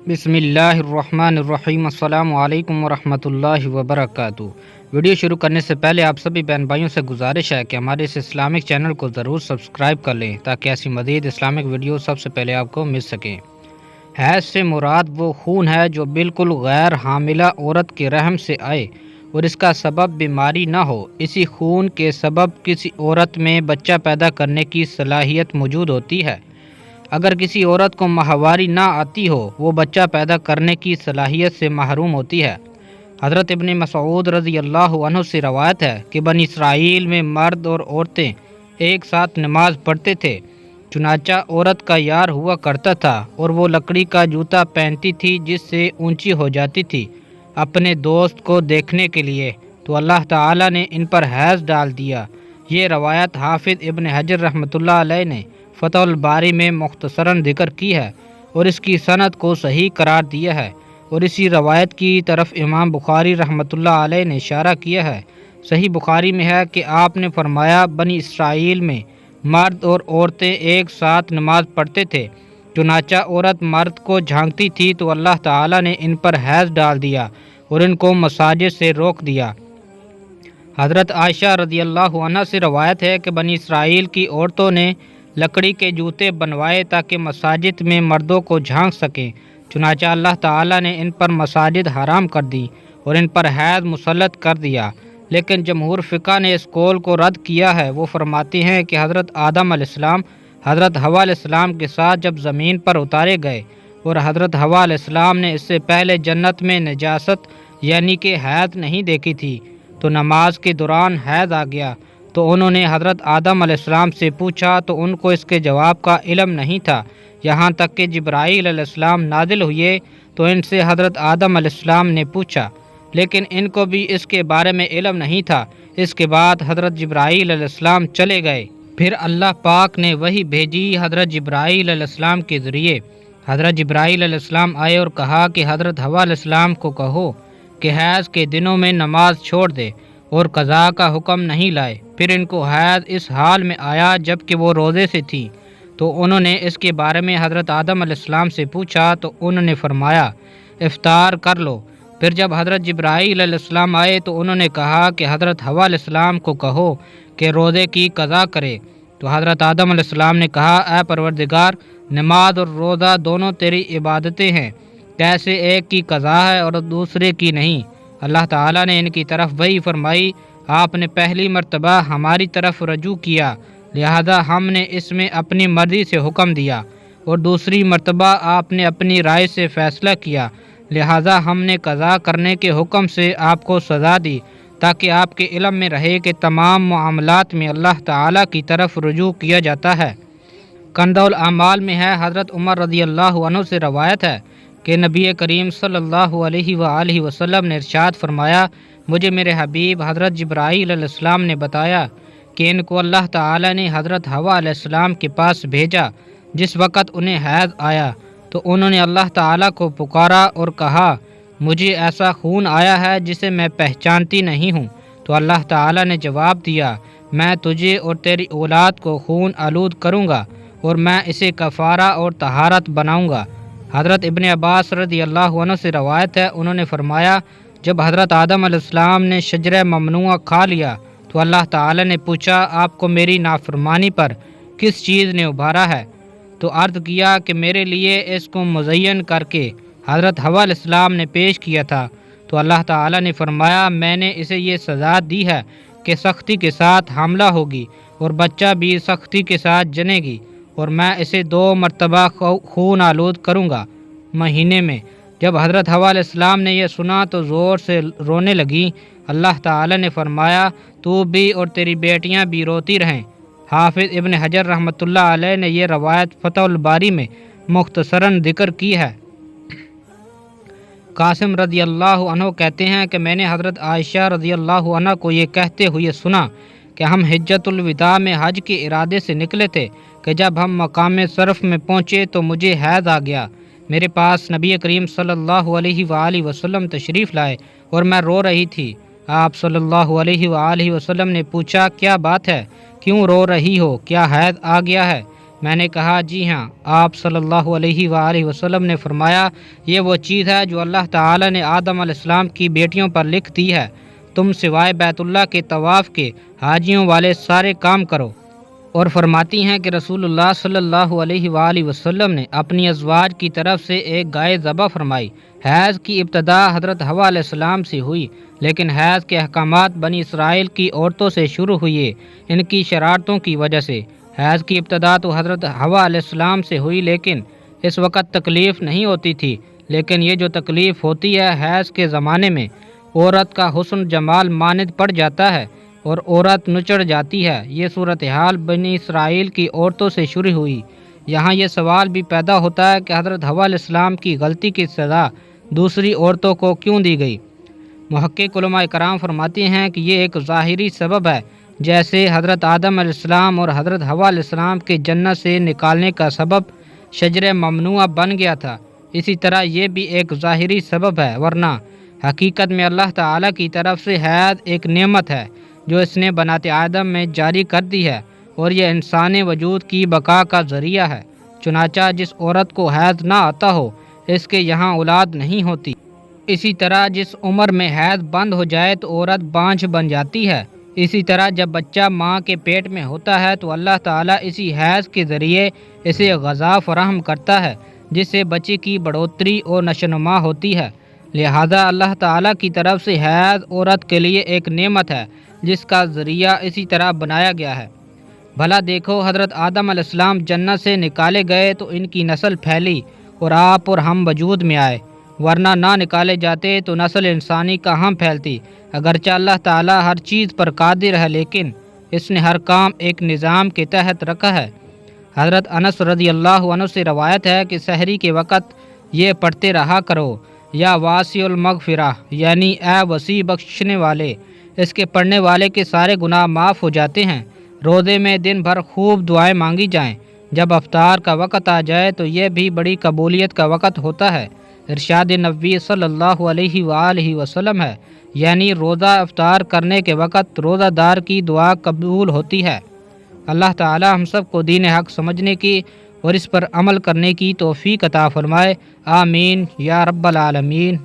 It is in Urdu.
بسم اللہ الرحمن الرحیم۔ السلام علیکم ورحمۃ اللہ وبرکاتہ۔ ویڈیو شروع کرنے سے پہلے آپ سبھی بہن بھائیوں سے گزارش ہے کہ ہمارے اس اسلامک چینل کو ضرور سبسکرائب کر لیں تاکہ ایسی مزید اسلامک ویڈیو سب سے پہلے آپ کو مل سکیں۔ حیض سے مراد وہ خون ہے جو بالکل غیر حاملہ عورت کے رحم سے آئے اور اس کا سبب بیماری نہ ہو۔ اسی خون کے سبب کسی عورت میں بچہ پیدا کرنے کی صلاحیت موجود ہوتی ہے۔ اگر کسی عورت کو ماہواری نہ آتی ہو وہ بچہ پیدا کرنے کی صلاحیت سے محروم ہوتی ہے۔ حضرت ابن مسعود رضی اللہ عنہ سے روایت ہے کہ بنی اسرائیل میں مرد اور عورتیں ایک ساتھ نماز پڑھتے تھے، چنانچہ عورت کا یار ہوا کرتا تھا اور وہ لکڑی کا جوتا پہنتی تھی جس سے اونچی ہو جاتی تھی اپنے دوست کو دیکھنے کے لیے، تو اللہ تعالی نے ان پر حیض ڈال دیا۔ یہ روایت حافظ ابن حجر رحمۃ اللہ علیہ نے فتح الباری میں مختصراً ذکر کی ہے اور اس کی سند کو صحیح قرار دیا ہے، اور اسی روایت کی طرف امام بخاری رحمۃ اللہ علیہ نے اشارہ کیا ہے۔ صحیح بخاری میں ہے کہ آپ نے فرمایا بنی اسرائیل میں مرد اور عورتیں ایک ساتھ نماز پڑھتے تھے، چنانچہ عورت مرد کو جھانکتی تھی تو اللہ تعالیٰ نے ان پر حیض ڈال دیا اور ان کو مساجد سے روک دیا۔ حضرت عائشہ رضی اللہ عنہ سے روایت ہے کہ بنی اسرائیل کی عورتوں نے لکڑی کے جوتے بنوائے تاکہ مساجد میں مردوں کو جھانک سکیں، چنانچہ اللہ تعالیٰ نے ان پر مساجد حرام کر دی اور ان پر حیض مسلط کر دیا۔ لیکن جمہور فقہ نے اس قول کو رد کیا ہے۔ وہ فرماتے ہیں کہ حضرت آدم علیہ السلام حضرت حوا علیہ السلام کے ساتھ جب زمین پر اتارے گئے اور حضرت حوا علیہ السلام نے اس سے پہلے جنت میں نجاست یعنی کہ حیض نہیں دیکھی تھی، تو نماز کے دوران حیض آ گیا تو انہوں نے حضرت آدم علیہ السلام سے پوچھا تو ان کو اس کے جواب کا علم نہیں تھا، یہاں تک کہ جبرائیل علیہ السلام نازل ہوئے تو ان سے حضرت آدم علیہ السلام نے پوچھا، لیکن ان کو بھی اس کے بارے میں علم نہیں تھا۔ اس کے بعد حضرت جبرائیل علیہ السلام چلے گئے، پھر اللہ پاک نے وحی بھیجی حضرت جبرائیل علیہ السلام کے ذریعے۔ حضرت جبرائیل علیہ السلام آئے اور کہا کہ حضرت حوا علیہ السلام کو کہو کہ حیض کے دنوں میں نماز چھوڑ دے اور قضاء کا حکم نہیں لائے۔ پھر ان کو حیض اس حال میں آیا جب کہ وہ روزے سے تھی، تو انہوں نے اس کے بارے میں حضرت آدم علیہ السلام سے پوچھا تو انہوں نے فرمایا افطار کر لو۔ پھر جب حضرت جبرائیل علیہ السلام آئے تو انہوں نے کہا کہ حضرت حوا علیہ السلام کو کہو کہ روزے کی قضا کرے، تو حضرت آدم علیہ السلام نے کہا اے پروردگار، نماز اور روزہ دونوں تیری عبادتیں ہیں، کیسے ایک کی قضا ہے اور دوسرے کی نہیں؟ اللہ تعالیٰ نے ان کی طرف وحی فرمائی، آپ نے پہلی مرتبہ ہماری طرف رجوع کیا لہذا ہم نے اس میں اپنی مرضی سے حکم دیا، اور دوسری مرتبہ آپ نے اپنی رائے سے فیصلہ کیا لہذا ہم نے قضا کرنے کے حکم سے آپ کو سزا دی، تاکہ آپ کے علم میں رہے کہ تمام معاملات میں اللہ تعالیٰ کی طرف رجوع کیا جاتا ہے۔ کنز الاعمال میں ہے، حضرت عمر رضی اللہ عنہ سے روایت ہے کہ نبی کریم صلی اللہ علیہ وآلہ وسلم نے ارشاد فرمایا، مجھے میرے حبیب حضرت جبرائیل علیہ السلام نے بتایا کہ ان کو اللہ تعالی نے حضرت حوا علیہ السلام کے پاس بھیجا جس وقت انہیں حیض آیا، تو انہوں نے اللہ تعالیٰ کو پکارا اور کہا مجھے ایسا خون آیا ہے جسے میں پہچانتی نہیں ہوں، تو اللہ تعالیٰ نے جواب دیا میں تجھے اور تیری اولاد کو خون آلود کروں گا اور میں اسے کفارہ اور طہارت بناؤں گا۔ حضرت ابن عباس رضی اللہ عنہ سے روایت ہے، انہوں نے فرمایا جب حضرت آدم علیہ السلام نے شجرہ ممنوعہ کھا لیا تو اللہ تعالی نے پوچھا آپ کو میری نافرمانی پر کس چیز نے ابھارا ہے؟ تو عرض کیا کہ میرے لیے اس کو مزین کر کے حضرت حوا علیہ السلام نے پیش کیا تھا، تو اللہ تعالی نے فرمایا میں نے اسے یہ سزا دی ہے کہ سختی کے ساتھ حاملہ ہوگی اور بچہ بھی سختی کے ساتھ جنے گی، اور میں اسے 2 مرتبہ خون آلود کروں گا مہینے میں۔ جب حضرت حوا علیہ السلام نے یہ سنا تو زور سے رونے لگیں۔ اللہ تعالی نے فرمایا تو بھی اور تیری بیٹیاں بھی روتی رہیں۔ حافظ ابن حجر رحمۃ اللہ علیہ نے یہ روایت فتح الباری میں مختصراً ذکر کی ہے۔ قاسم رضی اللہ عنہ کہتے ہیں کہ میں نے حضرت عائشہ رضی اللہ عنہ کو یہ کہتے ہوئے سنا کہ ہم حجۃ الوداع میں حج کے ارادے سے نکلے تھے کہ جب ہم مقام صرف میں پہنچے تو مجھے حیض آ گیا۔ میرے پاس نبی کریم صلی اللہ علیہ وآلہ وسلم تشریف لائے اور میں رو رہی تھی۔ آپ صلی اللہ علیہ وآلہ وسلم نے پوچھا کیا بات ہے، کیوں رو رہی ہو، کیا حیض آ گیا ہے؟ میں نے کہا جی ہاں۔ آپ صلی اللہ علیہ وآلہ وسلم نے فرمایا یہ وہ چیز ہے جو اللہ تعالی نے آدم علیہ السلام کی بیٹیوں پر لکھ دی ہے، تم سوائے بیت اللہ کے طواف کے حاجیوں والے سارے کام کرو۔ اور فرماتی ہیں کہ رسول اللہ صلی اللہ علیہ وآلہ وسلم نے اپنی ازواج کی طرف سے ایک گائے ذبح فرمائی۔ حیض کی ابتدا حضرت حوا علیہ السلام سے ہوئی، لیکن حیض کے احکامات بنی اسرائیل کی عورتوں سے شروع ہوئے ان کی شرارتوں کی وجہ سے۔ حیض کی ابتدا تو حضرت حوا علیہ السلام سے ہوئی، لیکن اس وقت تکلیف نہیں ہوتی تھی، لیکن یہ جو تکلیف ہوتی ہے حیض کے زمانے میں، عورت کا حسن جمال ماند پڑ جاتا ہے اور عورت نچڑ جاتی ہے۔ یہ صورتحال بنی اسرائیل کی عورتوں سے شروع ہوئی۔ یہاں یہ سوال بھی پیدا ہوتا ہے کہ حضرت حوا علیہ السلام کی غلطی کی سزا دوسری عورتوں کو کیوں دی گئی؟ محقق علماء کرام فرماتے ہیں کہ یہ ایک ظاہری سبب ہے، جیسے حضرت آدم علیہ السلام اور حضرت حوا علیہ السلام کے جنت سے نکالنے کا سبب شجر ممنوع بن گیا تھا، اسی طرح یہ بھی ایک ظاہری سبب ہے، ورنہ حقیقت میں اللہ تعالیٰ کی طرف سے حیض ایک نعمت ہے جو اس نے بنات آدم میں جاری کر دی ہے، اور یہ انسانی وجود کی بقا کا ذریعہ ہے۔ چنانچہ جس عورت کو حیض نہ آتا ہو اس کے یہاں اولاد نہیں ہوتی۔ اسی طرح جس عمر میں حیض بند ہو جائے تو عورت بانجھ بن جاتی ہے۔ اسی طرح جب بچہ ماں کے پیٹ میں ہوتا ہے تو اللہ تعالیٰ اسی حیض کے ذریعے اسے غذا فراہم کرتا ہے، جس سے بچے کی بڑھوتری اور نشوونما ہوتی ہے۔ لہذا اللہ تعالیٰ کی طرف سے حیض عورت کے لیے ایک نعمت ہے جس کا ذریعہ اسی طرح بنایا گیا ہے۔ بھلا دیکھو، حضرت آدم علیہ السلام جنت سے نکالے گئے تو ان کی نسل پھیلی اور آپ اور ہم وجود میں آئے، ورنہ نہ نکالے جاتے تو نسل انسانی کہاں پھیلتی۔ اگرچہ اللہ تعالیٰ ہر چیز پر قادر ہے، لیکن اس نے ہر کام ایک نظام کے تحت رکھا ہے۔ حضرت انس رضی اللہ عنہ سے روایت ہے کہ سحری کے وقت یہ پڑھتے رہا کرو، یا واسع المغفرہ، یعنی اے وسیع بخشنے والے۔ اس کے پڑھنے والے کے سارے گناہ معاف ہو جاتے ہیں۔ روزے میں دن بھر خوب دعائیں مانگی جائیں، جب افطار کا وقت آ جائے تو یہ بھی بڑی قبولیت کا وقت ہوتا ہے۔ ارشاد نبوی صلی اللہ علیہ وآلہ وسلم ہے، یعنی روزہ افطار کرنے کے وقت روزہ دار کی دعا قبول ہوتی ہے۔ اللہ تعالی ہم سب کو دین حق سمجھنے کی اور اس پر عمل کرنے کی توفیق عطا فرمائے، آمین یا رب العالمین۔